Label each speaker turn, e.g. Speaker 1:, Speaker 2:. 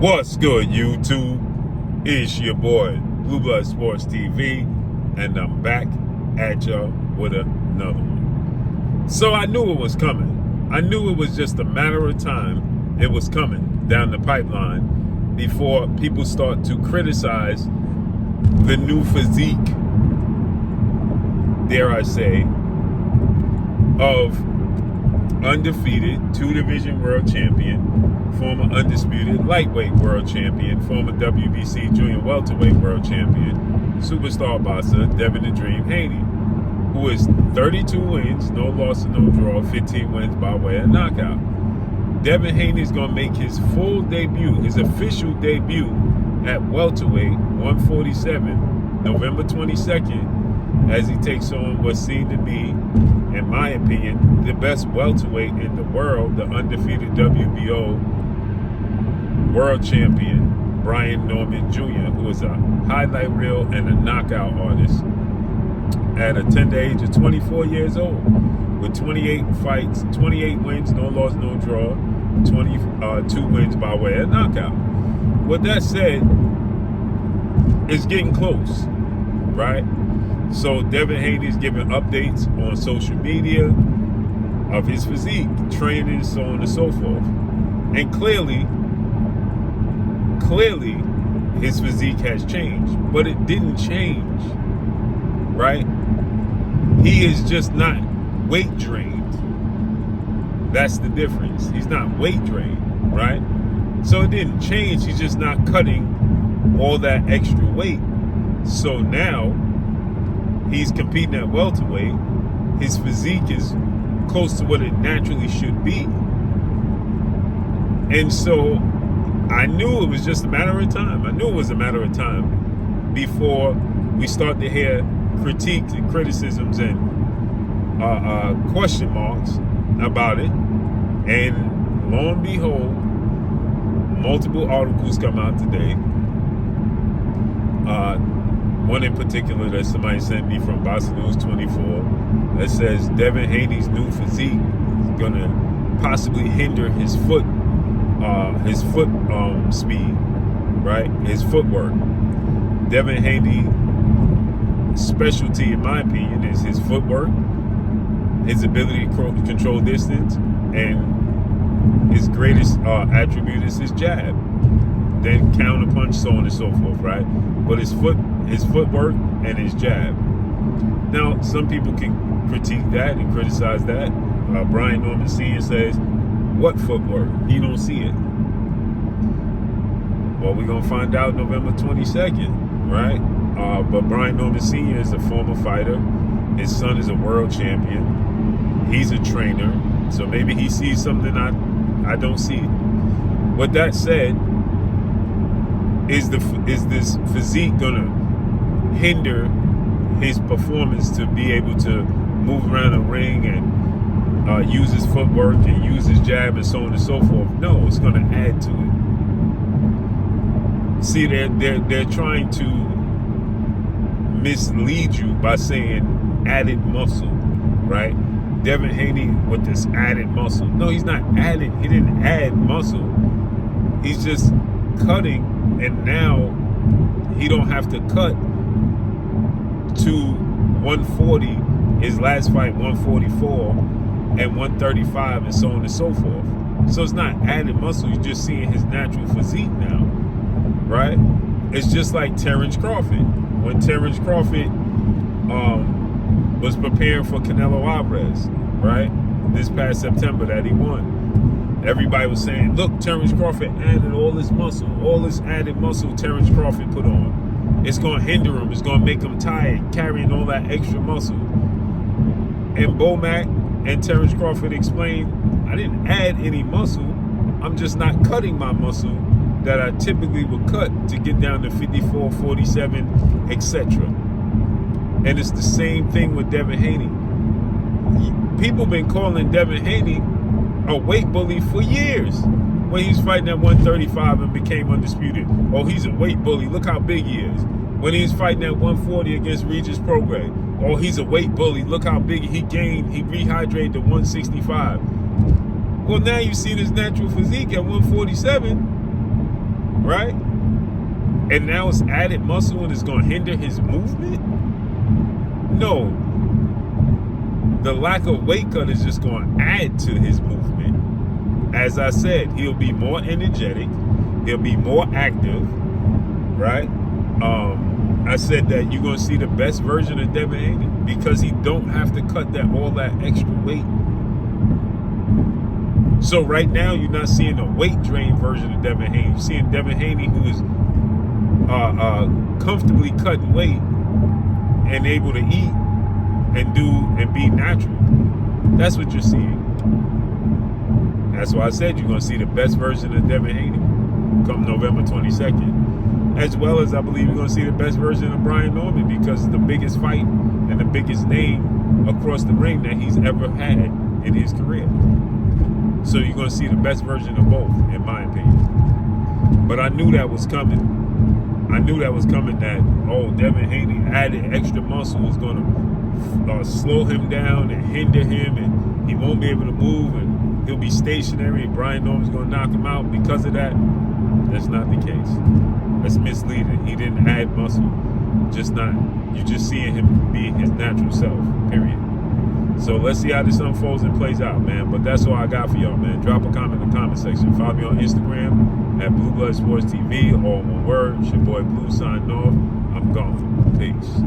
Speaker 1: What's good, YouTube? It's your boy, Blue Blood Sports TV, and I'm back at y'all with another one. So I knew it was coming. I knew it was just a matter of time it was coming down the pipeline before people start to criticize the new physique, dare I say, of undefeated two-division world champion, former undisputed lightweight world champion, former WBC junior welterweight world champion, superstar boxer Devin the Dream Haney, who is 32 wins, no loss and no draw, 15 wins by way of knockout. Devin Haney is going to make his full debut, his official debut at welterweight 147, November 22nd, as he takes on what seemed to be, in my opinion, the best welterweight in the world, the undefeated WBO world champion, Brian Norman Jr., who is a highlight reel and a knockout artist at a tender age of 24 years old, with 28 fights, 28 wins, no loss, no draw, 22 wins by way of knockout. With that said, it's getting close, right? So Devin Haney is giving updates on social media of his physique, training, so on and so forth. And clearly, his physique has changed, but it didn't change, right? He is just not weight drained. That's the difference. He's not weight drained, right? So it didn't change. He's just not cutting all that extra weight. So now he's competing at welterweight. His physique is close to what it naturally should be. And so I knew it was just a matter of time. I knew it was a matter of time before we start to hear critiques and criticisms and question marks about it. And lo and behold, multiple articles come out today. One in particular that somebody sent me from Boxing News 24 that says Devin Haney's new physique is going to possibly hinder his foot speed, right? His footwork. Devin Haney's specialty, in my opinion, is his footwork, his ability to control distance, and his greatest attribute is his jab. Then counterpunch, so on and so forth, right? But his footwork and his jab. Now, some people can critique that and criticize that. Brian Norman Sr. says, what footwork? He don't see it. Well, we're going to find out November 22nd, right? But Brian Norman Sr. is a former fighter. His son is a world champion. He's a trainer. So maybe he sees something I don't see. With that said, is this physique gonna hinder his performance to be able to move around the ring and use his footwork and use his jab and so on and so forth? No, it's gonna add to it. See, they're trying to mislead you by saying added muscle, right? Devin Haney with this added muscle. No, he's not adding. He didn't add muscle. He's just cutting, and now he don't have to cut to 140, his last fight 144 and 135 and so on and so forth. So it's not added muscle, you're just seeing his natural physique now, right? It's just like Terrence Crawford. When Terrence Crawford was preparing for Canelo Alvarez, right? This past September that he won. Everybody was saying, look, Terrence Crawford added all this muscle, all this added muscle Terrence Crawford put on. It's going to hinder him. It's going to make him tired, carrying all that extra muscle. And Bomac and Terrence Crawford explained, I didn't add any muscle. I'm just not cutting my muscle that I typically would cut to get down to 54, 47, etc. And it's the same thing with Devin Haney. People been calling Devin Haney a weight bully for years. When he was fighting at 135 and became undisputed. Oh, he's a weight bully. Look how big he is. When he was fighting at 140 against Regis Prograis. Oh, he's a weight bully. Look how big he gained. He rehydrated to 165. Well, now you've seen his natural physique at 147. right? And now it's added muscle and it's going to hinder his movement? No. The lack of weight cut is just going to add to his movement. As I said, he'll be more energetic. He'll be more active, right? I said that you're going to see the best version of Devin Haney because he don't have to cut all that extra weight. So right now, you're not seeing a weight drain version of Devin Haney. You're seeing Devin Haney who is comfortably cutting weight and able to eat and do and be natural. That's what you're seeing. That's why I said you're going to see the best version of Devin Haney come November 22nd. As well as I believe you're going to see the best version of Brian Norman because it's the biggest fight and the biggest name across the ring that he's ever had in his career. So you're going to see the best version of both, in my opinion. But I knew that was coming. I knew that was coming, that, Devin Haney added extra muscle was going to slow him down and hinder him, and he won't be able to move, and he'll be stationary, and Brian Norman's going to knock him out because of that. That's not the case. That's misleading. He didn't add muscle. You're just seeing him be his natural self, period. So let's see how this unfolds and plays out, man. But that's all I got for y'all, man. Drop a comment in the comment section. Follow me on Instagram at Blue Blood Sports TV, all one word. It's your boy Blue signing off. I'm gone. Peace.